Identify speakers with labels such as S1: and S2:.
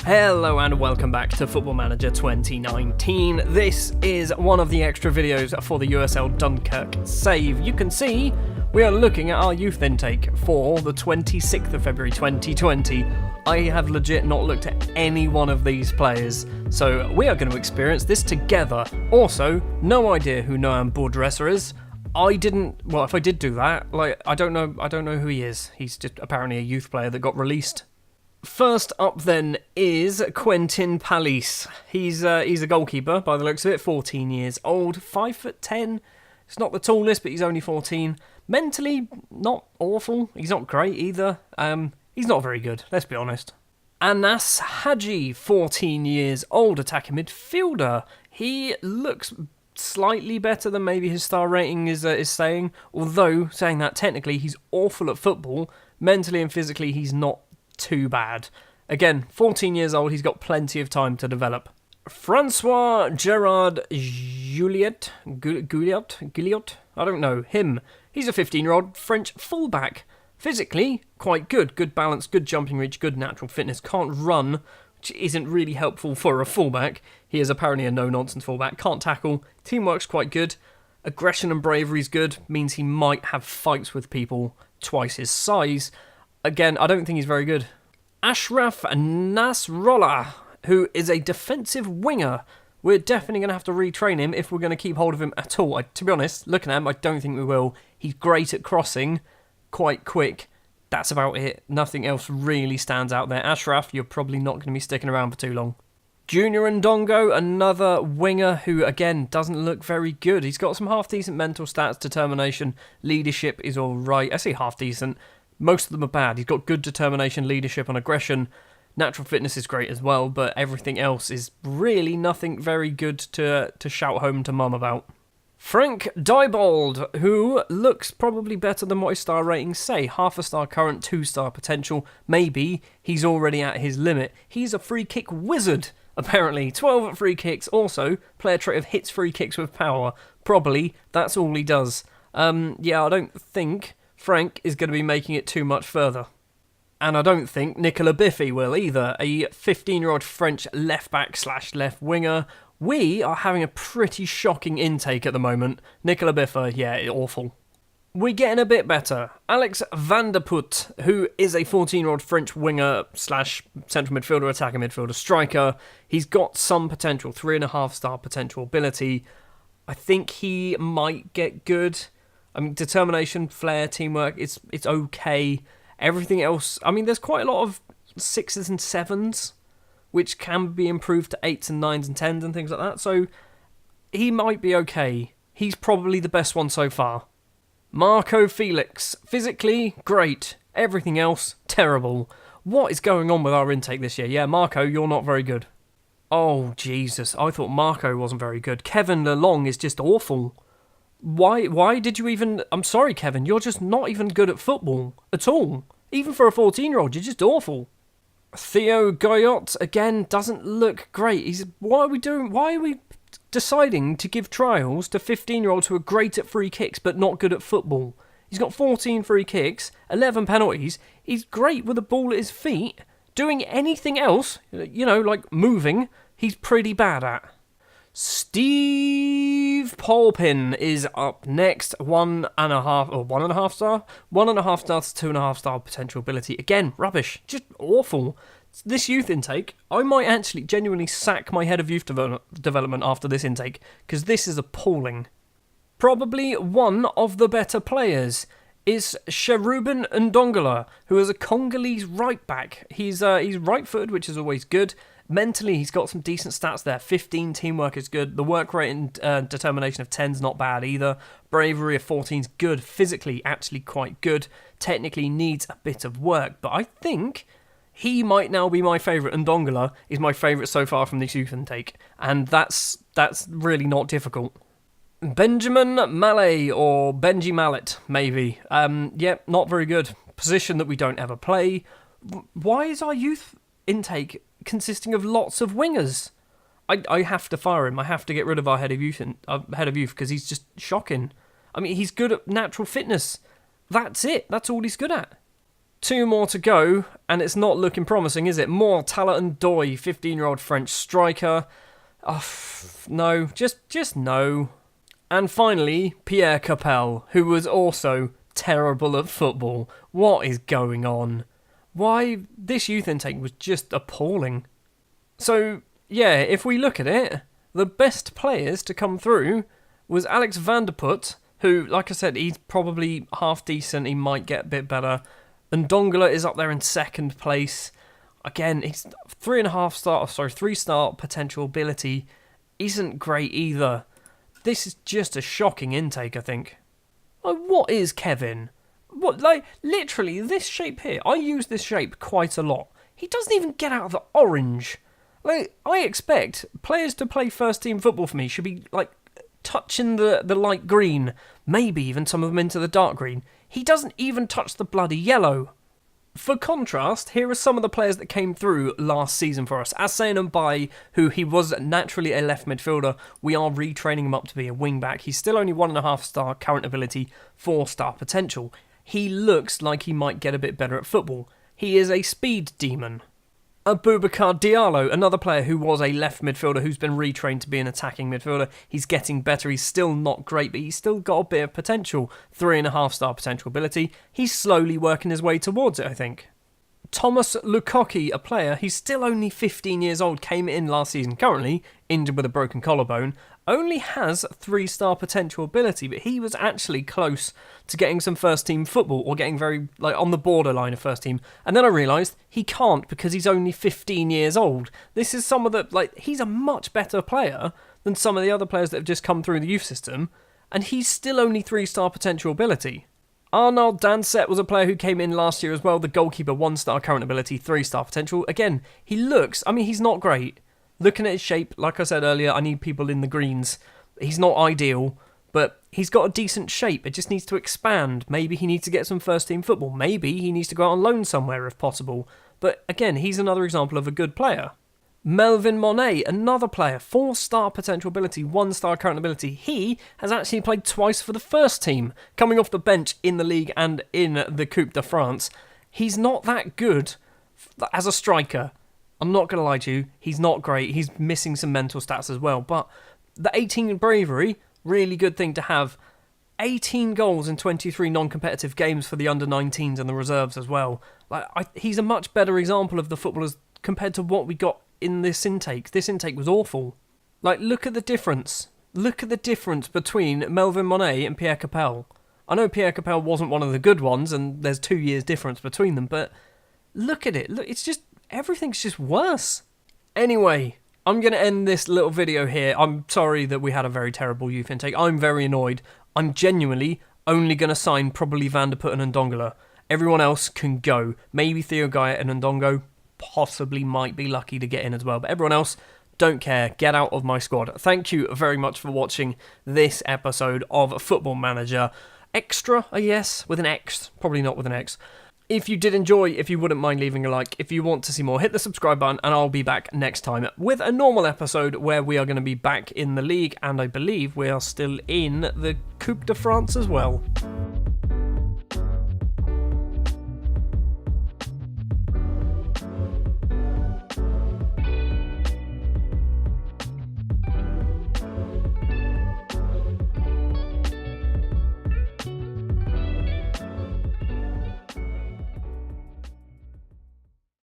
S1: Hello and welcome back to Football Manager 2019. This is one of the extra videos for the USL Dunkerque save. You can see we are looking at our youth intake for the 26th of February 2020. I have legit not looked at any one of these players, so we are going to experience this together. Also, no idea who Noam Bordresser is. If I did do that, I don't know who he is. He's just apparently a youth player that got released. First up then is Quentin Palis. He's a goalkeeper by the looks of it, 14 years old, 5'10". It's not the tallest, but he's only 14. Mentally, not awful. He's not great either. He's not very good, let's be honest. Anas Haji, 14 years old, attacking midfielder. He looks slightly better than maybe his star rating is saying. Although, saying that, technically he's awful at football. Mentally and physically, he's not too bad. Again, 14 years old, he's got plenty of time to develop. Francois Gerard Gouliot, I don't know, him. He's a 15-year-old French fullback. Physically, quite good. Good balance, good jumping reach, good natural fitness. Can't run, which isn't really helpful for a fullback. He is apparently a no-nonsense fullback. Can't tackle. Teamwork's quite good. Aggression and bravery's good. Means he might have fights with people twice his size. Again, I don't think he's very good. Ashraf Nasrallah, who is a defensive winger. We're definitely going to have to retrain him if we're going to keep hold of him at all. To be honest, looking at him, I don't think we will. He's great at crossing, quite quick. That's about it. Nothing else really stands out there. Ashraf, you're probably not going to be sticking around for too long. Junior Ndongo, another winger who, again, doesn't look very good. He's got some half-decent mental stats, determination, leadership is all right. I say half-decent. Most of them are bad. He's got good determination, leadership and aggression. Natural fitness is great as well, but everything else is really nothing very good to shout home to mum about. Frank Diebold, who looks probably better than what his star ratings say. Half a star current, 2-star potential. Maybe he's already at his limit. He's a free kick wizard, apparently. 12 free kicks. Also, player trait of hits free kicks with power. Probably that's all he does. I don't think Frank is going to be making it too much further. And I don't think Nicolas Biffy will either. A 15-year-old French left-back / left winger. We are having a pretty shocking intake at the moment. Nicolas Biffy, awful. We're getting a bit better. Alex van der Put, who is a 14-year-old French winger / central midfielder, attacking midfielder, striker. He's got some potential, 3.5-star potential ability. I think he might get good. I mean, determination, flair, teamwork, it's okay. Everything else, I mean, there's quite a lot of 6s and 7s, which can be improved to 8s and 9s and 10s and things like that, so he might be okay. He's probably the best one so far. Marco Felix, physically, great. Everything else, terrible. What is going on with our intake this year? Yeah, Marco, you're not very good. Oh, Jesus, I thought Marco wasn't very good. Kevin Lelong is just awful. Why did you even... I'm sorry, Kevin, you're just not even good at football at all. Even for a 14-year-old, you're just awful. Theo Goyot, again, doesn't look great. Why are we deciding to give trials to 15-year-olds who are great at free kicks but not good at football? He's got 14 free kicks, 11 penalties. He's great with the ball at his feet. Doing anything else, like moving, he's pretty bad at. Steve Polpin is up next. 1.5 star. 1.5 star to 2.5 star potential ability. Again, rubbish. Just awful. This youth intake, I might actually genuinely sack my head of youth development after this intake, because this is appalling. Probably one of the better players is Cherubin Ndongala, who is a Congolese right back. He's right-footed, which is always good. Mentally, he's got some decent stats there. 15, teamwork is good. The work rate and determination of 10's not bad either. Bravery of 14's good. Physically, actually quite good. Technically needs a bit of work. But I think he might now be my favourite. Ndongala is my favourite so far from this youth intake. And that's really not difficult. Benjamin Mallet, or Benji Mallet, maybe. Not very good. Position that we don't ever play. Why is our youth intake consisting of lots of wingers? I have to fire him. I have to get rid of our head of youth because he's just shocking. I mean, he's good at natural fitness. That's it. That's all he's good at. 2 more to go, and it's not looking promising, is it? More Talat Ndoye, 15-year-old French striker. Oh, no, just no. And finally, Pierre Capel, who was also terrible at football. What is going on? Why, this youth intake was just appalling. So, yeah, if we look at it, the best players to come through was Alex van der Put, who, like I said, he's probably half decent, he might get a bit better. And Dongerla is up there in second place. Again, he's 3-star potential ability isn't great either. This is just a shocking intake, I think. Like, what is Kevin? Literally, this shape here, I use this shape quite a lot. He doesn't even get out of the orange. I expect players to play first team football for me should be, touching the light green, maybe even some of them into the dark green. He doesn't even touch the bloody yellow. For contrast, here are some of the players that came through last season for us. Asain Mbai, who he was naturally a left midfielder, we are retraining him up to be a wing-back. He's still only 1.5-star current ability, 4-star potential. He looks like he might get a bit better at football. He is a speed demon. Abubakar Diallo, another player who was a left midfielder who's been retrained to be an attacking midfielder. He's getting better. He's still not great, but he's still got a bit of potential. 3.5-star potential ability. He's slowly working his way towards it, I think. Thomas Lukoki, a player, he's still only 15 years old, came in last season, currently injured with a broken collarbone, only has 3-star potential ability, but he was actually close to getting some first team football, or getting very, on the borderline of first team, and then I realised he can't because he's only 15 years old. This is some of the, he's a much better player than some of the other players that have just come through the youth system, and he's still only 3-star potential ability. Arnold Danset was a player who came in last year as well, the goalkeeper, 1-star current ability, 3-star potential. Again, he looks, he's not great. Looking at his shape, like I said earlier, I need people in the greens. He's not ideal, but he's got a decent shape. It just needs to expand. Maybe he needs to get some first team football. Maybe he needs to go out on loan somewhere if possible. But again, he's another example of a good player. Melvin Monet, another player, 4-star potential ability, 1-star current ability. He has actually played twice for the first team, coming off the bench in the league and in the Coupe de France. He's not that good as a striker. I'm not going to lie to you, he's not great. He's missing some mental stats as well. But the 18 bravery, really good thing to have. 18 goals in 23 non-competitive games for the under-19s and the reserves as well. He's a much better example of the footballers compared to what we got in this intake. This intake was awful. Look at the difference. Look at the difference between Melvin Monet and Pierre Capel. I know Pierre Capel wasn't one of the good ones, and there's 2 years difference between them, but look at it. Look, it's just, everything's just worse. Anyway, I'm going to end this little video here. I'm sorry that we had a very terrible youth intake. I'm very annoyed. I'm genuinely only going to sign probably Van der Putten and Dongerla. Everyone else can go. Maybe Theo Guyet and Ndongo possibly might be lucky to get in as well, but everyone else, don't care, get out of my squad. Thank you very much for watching this episode of Football Manager Extra, yes, with an X, probably not with an X. If you did enjoy, if you wouldn't mind leaving a like, if you want to see more, hit the subscribe button, and I'll be back next time with a normal episode where we are going to be back in the league, and I believe we are still in the Coupe de France as well.